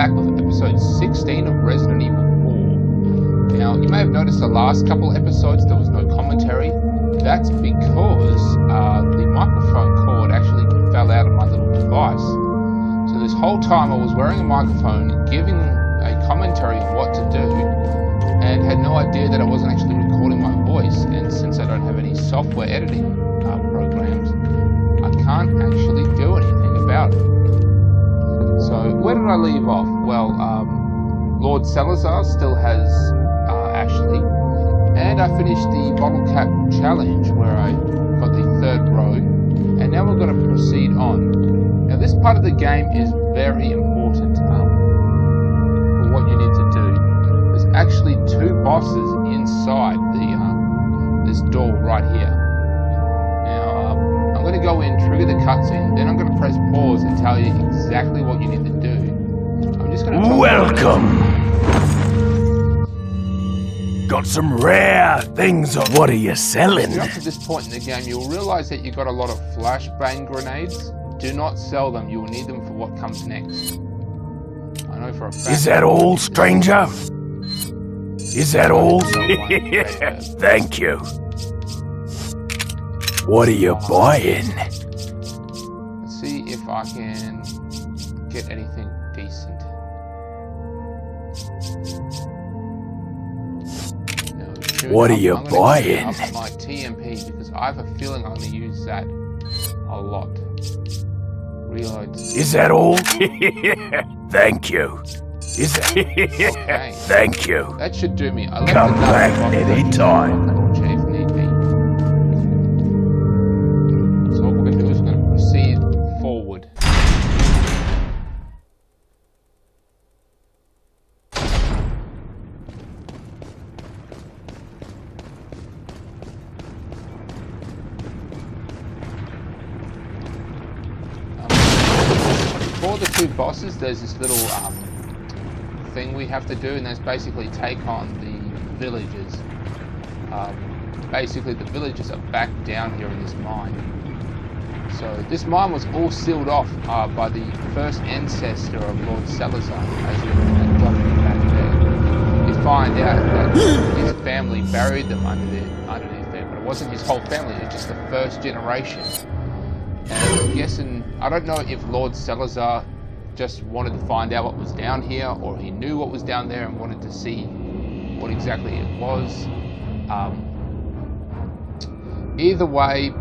back with episode 16 of Resident Evil 4. Now, you may have noticed the last couple episodes there was no commentary. That's because the microphone cord actually fell out of my little device. So this whole time I was wearing a microphone, giving a commentary on what to do, and had no idea that I wasn't actually recording my voice. And since I don't have any software editing programs, I can't actually do anything about it. So where did I leave off? Well, Lord Salazar still has Ashley, and I finished the bottle cap challenge where I got the third row, and now we're going to proceed on. Now this part of the game is very important for what you need to do. There's actually two bosses inside this door right here. Now I'm going to go in, trigger the cutscene, then I'm going to press pause and tell you exactly what you need to do. I'm just going to Welcome! Got some rare things. What are you selling? If you're up to this point in the game, you'll realize that you got a lot of flashbang grenades. Do not sell them. You will need them for what comes next. I know for a fact. Is that all, stranger? Is that all? Thank you. What are you buying? Let's see if I can get anything decent. What are you buying? Up my TMP because I have a feeling I'm going to use that a lot. Reload. Is that all? Thank you. Is that? Okay. Thank you. That should do me. Come back anytime. If need be. So what we're going to do is we're going to proceed forward. For the two bosses, there's this little thing we have to do, and that's basically take on the villagers. Basically, the villagers are back down here in this mine. So this mine was all sealed off by the first ancestor of Lord Salazar, as you can document back there. You find out that his family buried them underneath there, but it wasn't his whole family, it was just the first generation. And I'm guessing, I don't know if Lord Salazar just wanted to find out what was down here, or he knew what was down there and wanted to see what exactly it was. Either way,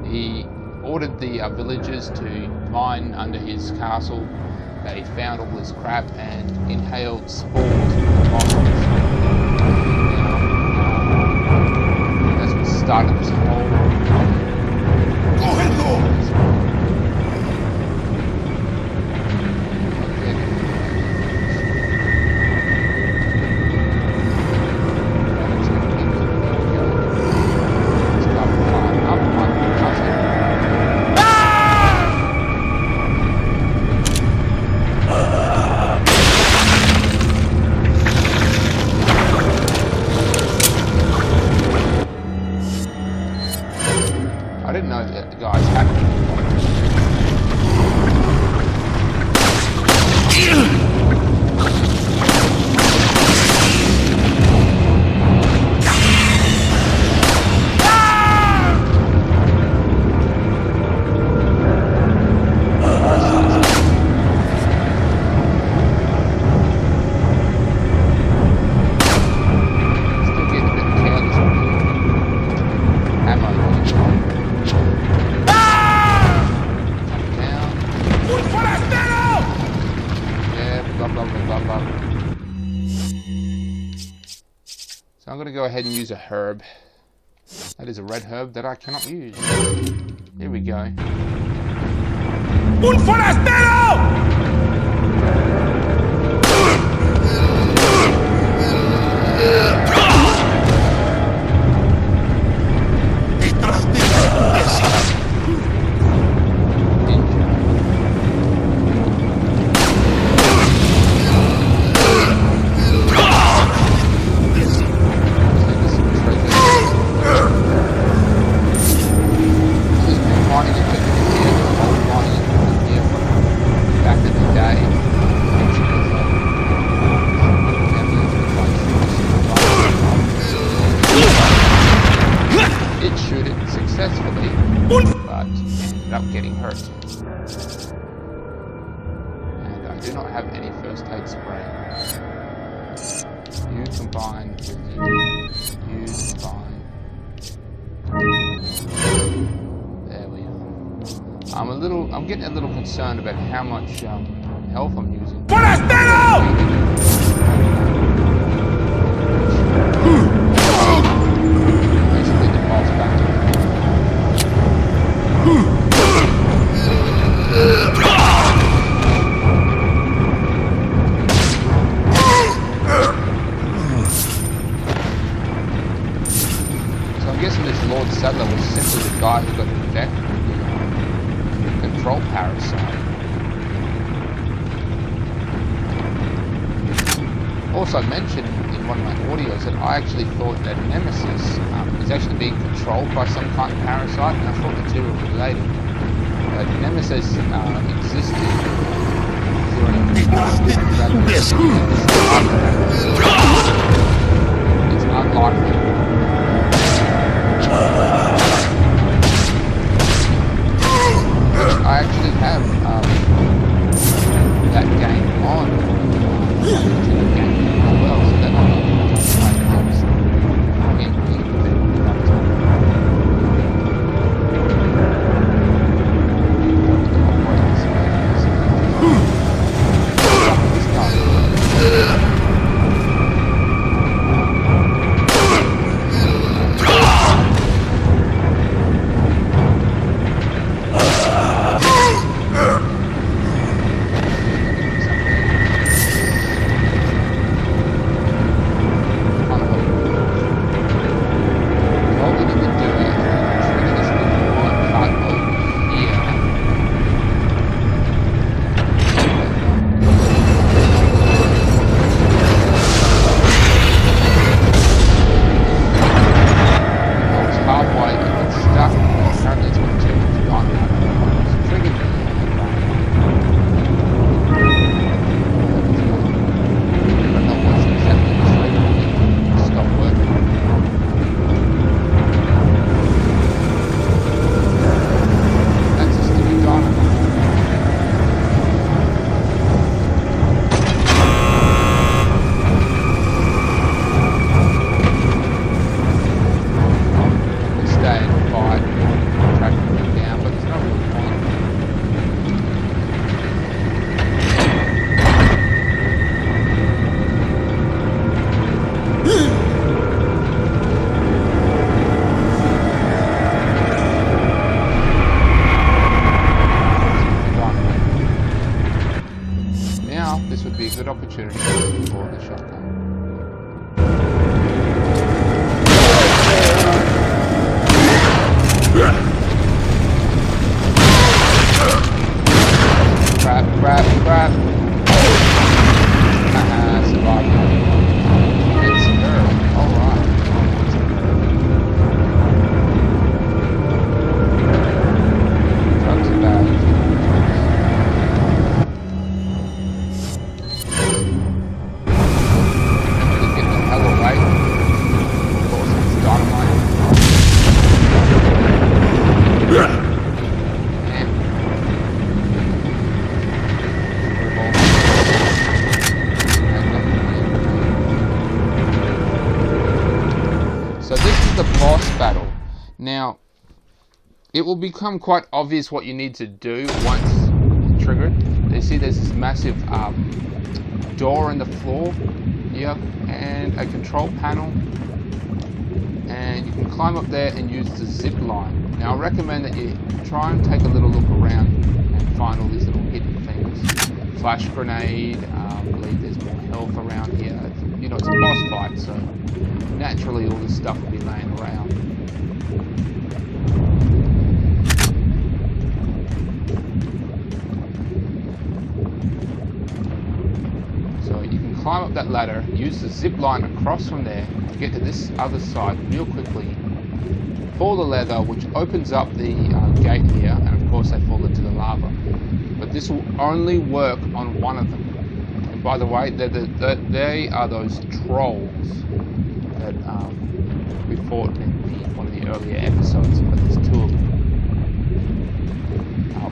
he ordered the villagers to mine under his castle. They found all this crap and inhaled spores from the monsters. That's what started this whole... I didn't know that the guys had So I'm going to go ahead and use a herb. That is a red herb that I cannot use. Here we go. Un forastero! Back getting hurt. And I do not have any first aid spray. You combine with you combine. There we are. I'm getting a little concerned about how much health I'm using. Basically the boss battle. So I'm guessing this Lord Saddler was simply the guy who got infected with the control parasite. Also mentioned in one of my audios that I actually thought that Nemesis is actually being controlled by some kind of parasite, and I thought the two were related. But Nemesis existed during this. It's unlikely. I actually have that game on. Well, so that might good opportunity for the shotgun. Crap. Survived. It's her. Alright. Drugs are bad. So this is the boss battle. Now, it will become quite obvious what you need to do once triggered. You see there's this massive door in the floor here and a control panel. And you can climb up there and use the zip line. Now I recommend that you try and take a little look around and find all these little hidden things. Flash grenade, I believe there's more health around here. You know, it's a boss fight, so naturally all this stuff will be laying around. So you can climb up that ladder, use the zip line across from there to get to this other side real quickly. Pull the lever, which opens up the gate here, and of course they fall into the lava. But this will only work on one of them. And by the way, they are those trolls that we fought in one of the earlier episodes, but there's two of them.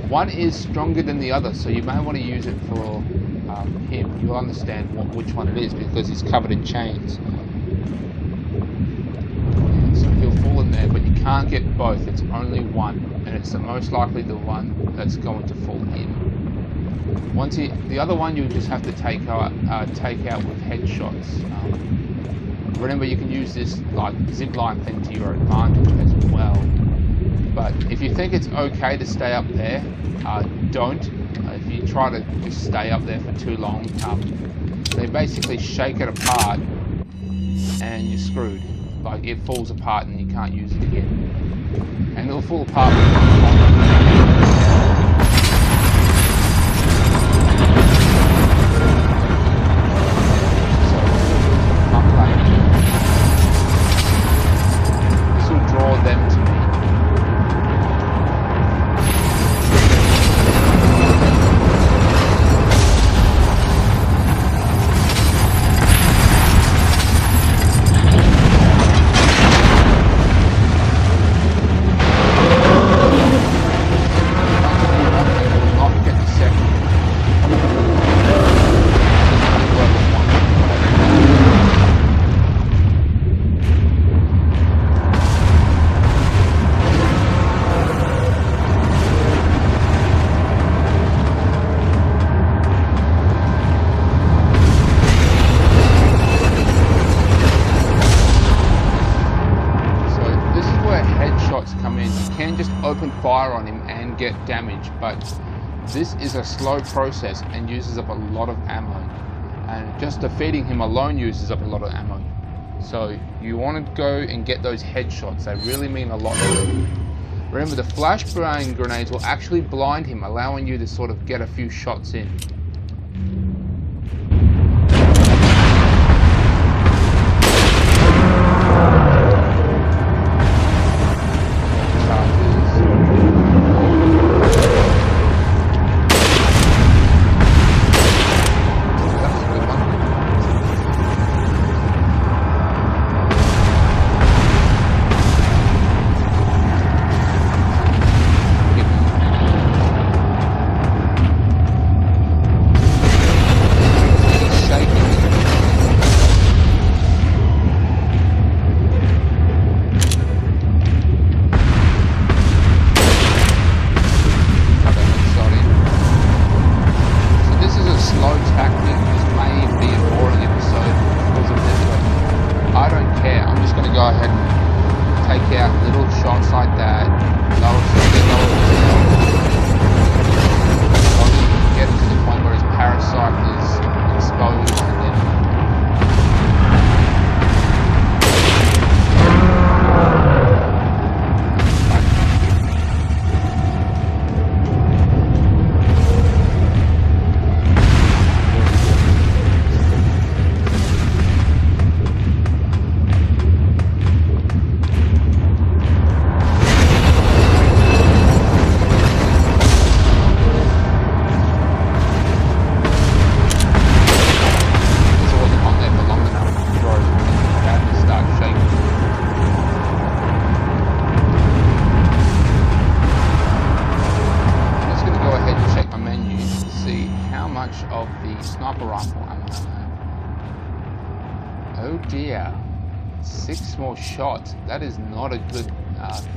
One is stronger than the other, so you may want to use it for him. You'll understand which one it is because he's covered in chains. So he'll fall in there, but you can't get both. It's only one, and it's the most likely the one that's going to fall in. The other one you just have to take out with headshots. Remember, you can use this like zipline thing to your advantage as well. But if you think it's okay to stay up there, don't. If you try to just stay up there for too long, they basically shake it apart and you're screwed. Like, it falls apart and you can't use it again. And it'll fall apart when this will draw them to me. Open fire on him and get damage, but this is a slow process and uses up a lot of ammo, and just defeating him alone uses up a lot of ammo. So you want to go and get those headshots. They really mean a lot to you. Remember, the flashbang grenades will actually blind him, allowing you to sort of get a few shots in. Of the sniper rifle ammo. Oh dear, 6 more shots. That is not a good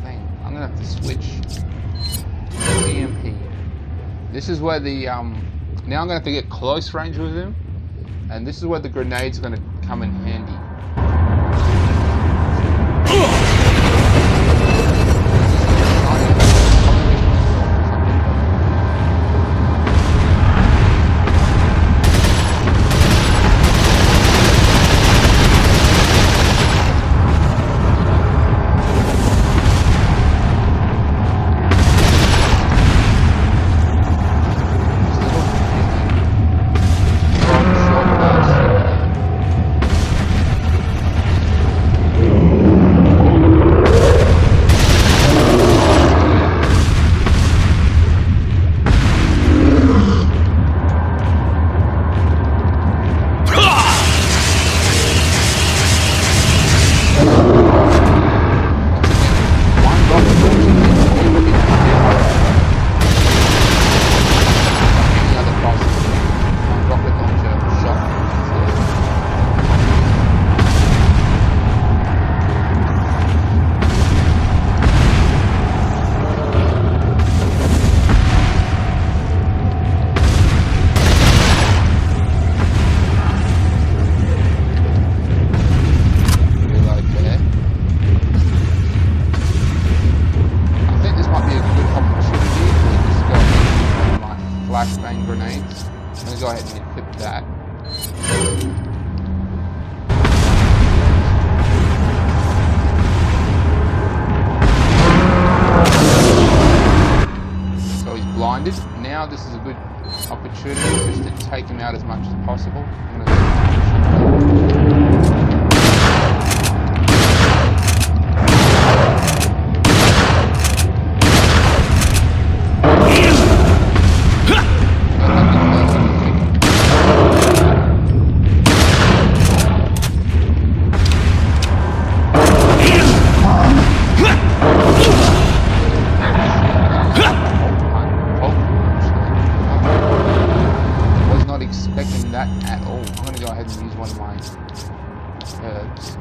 thing. I'm gonna have to switch to EMP. This is where the now I'm gonna have to get close range with him, and this is where the grenade's gonna come in handy. flashbang grenades. I'm going to go ahead and equip that. So he's blinded. Now this is a good opportunity just to take him out as much as possible. I'm gonna expecting that at all. I'm going to go ahead and use one of my herbs.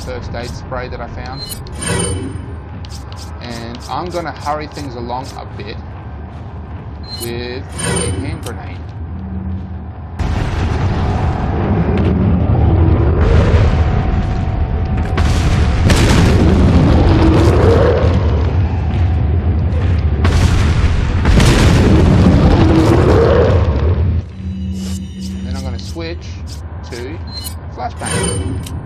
First aid spray that I found, and I'm going to hurry things along a bit with a hand grenade. Then I'm going to switch to flashbang.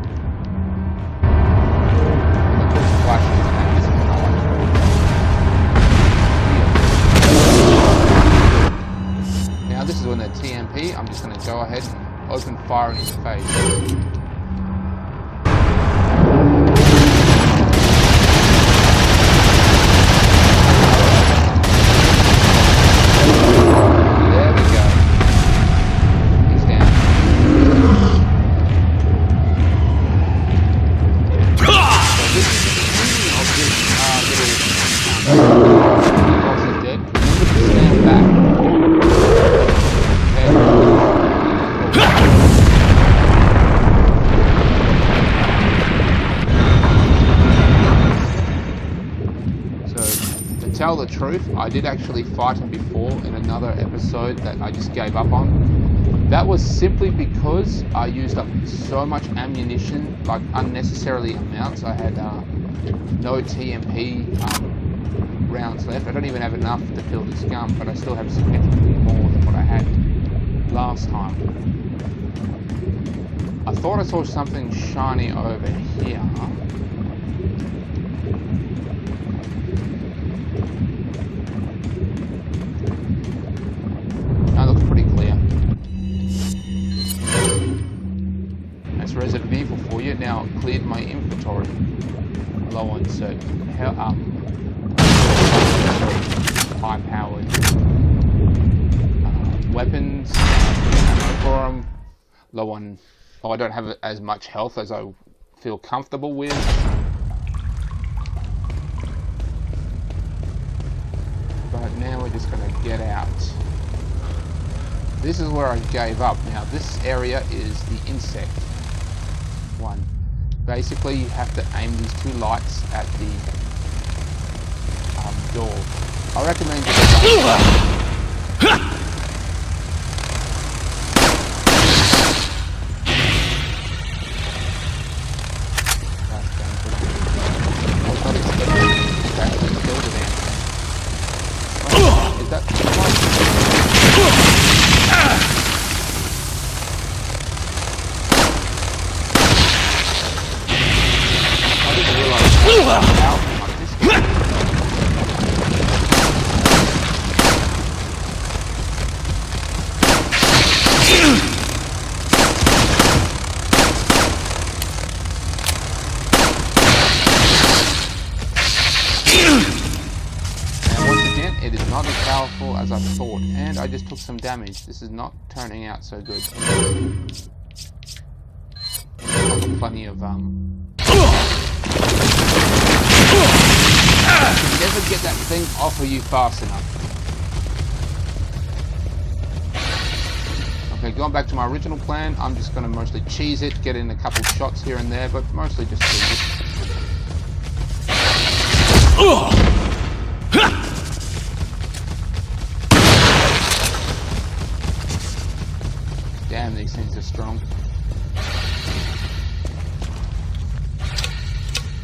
Now this is when the TMP, I'm just going to go ahead and open fire in his face. Tell the truth, I did actually fight him before in another episode that I just gave up on. That was simply because I used up so much ammunition, like unnecessarily amounts. I had no TMP rounds left. I don't even have enough to fill this gun, but I still have significantly more than what I had last time. I thought I saw something shiny over here. Resident Evil for you. Now cleared my inventory. Low on certain high-powered weapons. Ammo for them. Low on. Oh, I don't have as much health as I feel comfortable with. But now we're just going to get out. This is where I gave up. Now this area is the insect one. Basically you have to aim these two lights at the door. I recommend I was not expecting that. as I thought, and I just took some damage. This is not turning out so good. I've got plenty of you never get that thing off of you fast enough. Okay, going back to my original plan, I'm just going to mostly cheese it, get in a couple shots here and there, but mostly just cheese it. Damn, these things are strong.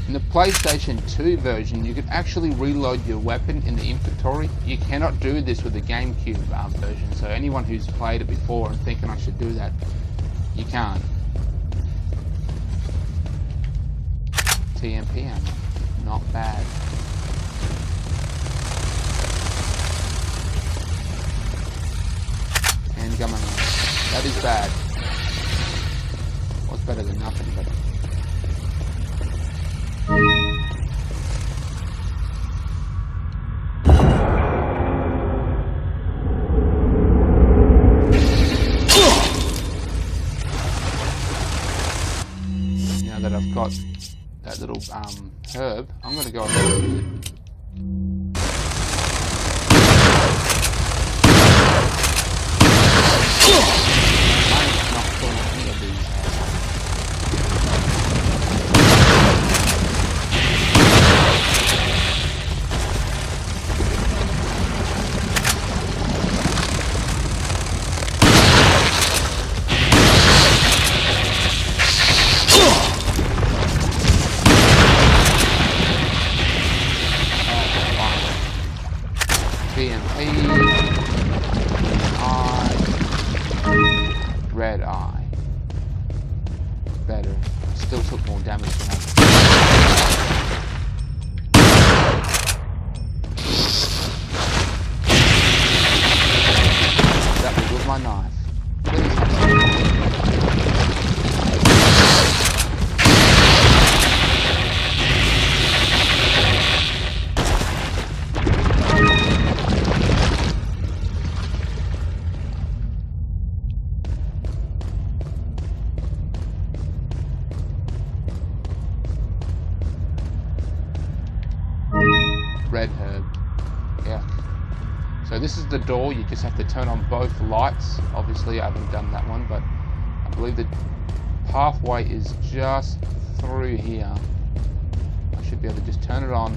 In the PlayStation 2 version, you can actually reload your weapon in the inventory. You cannot do this with the GameCube version, so anyone who's played it before and thinking I should do that, you can't. TMP ammo, not bad. Handgun ammo, that is bad. What's better than nothing, but... Now that I've got that little herb, I'm going to go ahead and use it. I'm not killing any of these. Red eye. Better. Still took more damage than I did. That was with my knife. Red herb. Yeah. So this is the door. You just have to turn on both lights. Obviously I haven't done that one, but I believe the pathway is just through here. I should be able to just turn it on,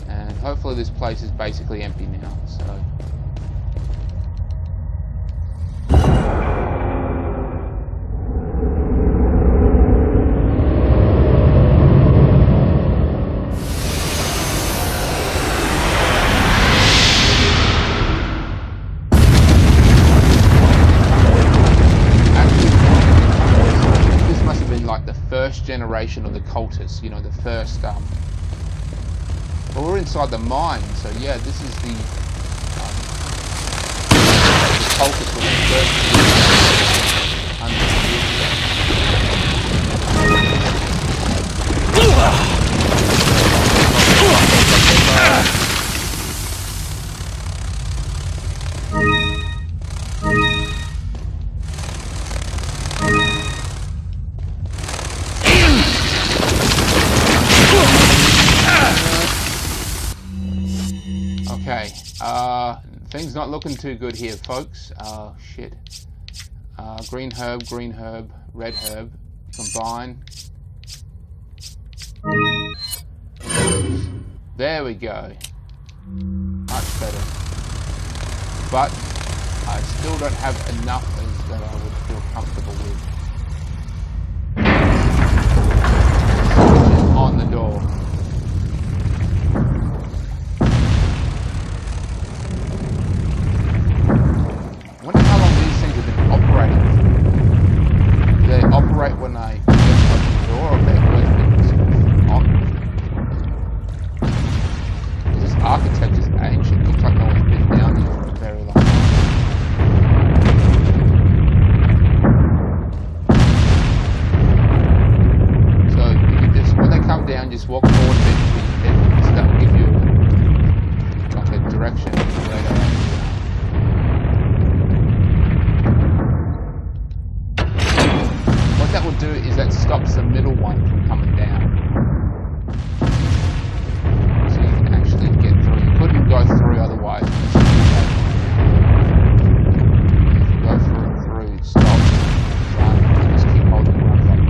and hopefully this place is basically empty now. So first generation of the cultists, you know, the first well, we're inside the mine, so yeah, this is the cultists when they first Okay, things not looking too good here, folks. Shit. Green herb, red herb, combine. There we go. Much better. But I still don't have enough things that I would feel comfortable with. On the door. I wonder how long these things have been operating. Do they operate when I just open the door, or have they always been on? This architecture is ancient. Looks like no one's been down here for a very long time. So you can just, when they come down, just walk forward a bit, that will give you like a direction. What that will do is that stops the middle one from coming down. So you can actually get through. You couldn't go through otherwise. If you go through, stop, run, just keep holding the run button.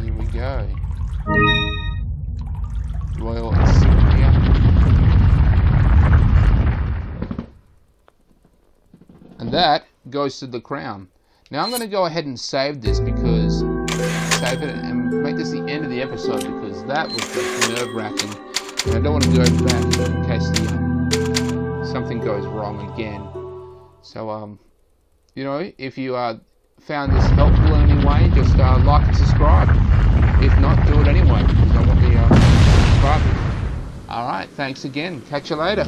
Here we go. Royal insignia. And that goes to the crown. Now I'm going to go ahead and save this because save it and make this the end of the episode because that was just nerve-wracking. And I don't want to go back in case something goes wrong again. So you know, if you found this helpful in any way, just like and subscribe. If not, do it anyway because I want the subscribers. Alright, thanks again. Catch you later.